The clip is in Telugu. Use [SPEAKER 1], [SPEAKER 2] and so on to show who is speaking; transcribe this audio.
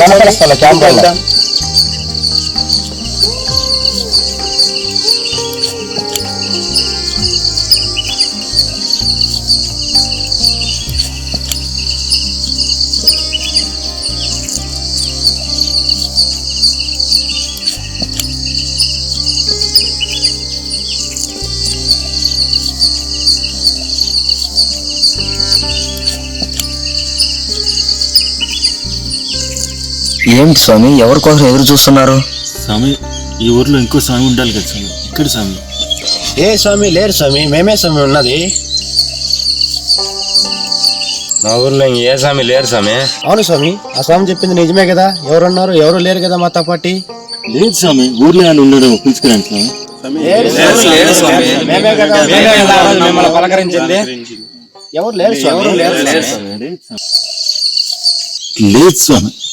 [SPEAKER 1] కెమెరా
[SPEAKER 2] ఏంటి స్వామి, ఎవరి కోసం ఎదురు చూస్తున్నారు?
[SPEAKER 3] స్వామి, ఈ ఊర్లో ఇంకో స్వామి ఉండాలి కదా స్వామి. ఇక్కడ స్వామి.
[SPEAKER 1] ఏ స్వామి లేరు స్వామి, మేమే స్వామి ఉన్నది.
[SPEAKER 4] మా ఊర్లో ఏ స్వామి లేరు స్వామి.
[SPEAKER 1] అవును స్వామి, ఆ స్వామి చెప్పింది నిజమే కదా. ఎవరున్నారు? ఎవరు లేరు కదా మాతో పాటి.
[SPEAKER 3] లేదు స్వామి, ఊర్లో ఆయన ఉన్నాడు, పిలుచుకురండి స్వామి.
[SPEAKER 4] మిమ్మల్ని పలకరించింది
[SPEAKER 1] ఎవరు లేరు స్వామి.
[SPEAKER 3] లేదు స్వామి.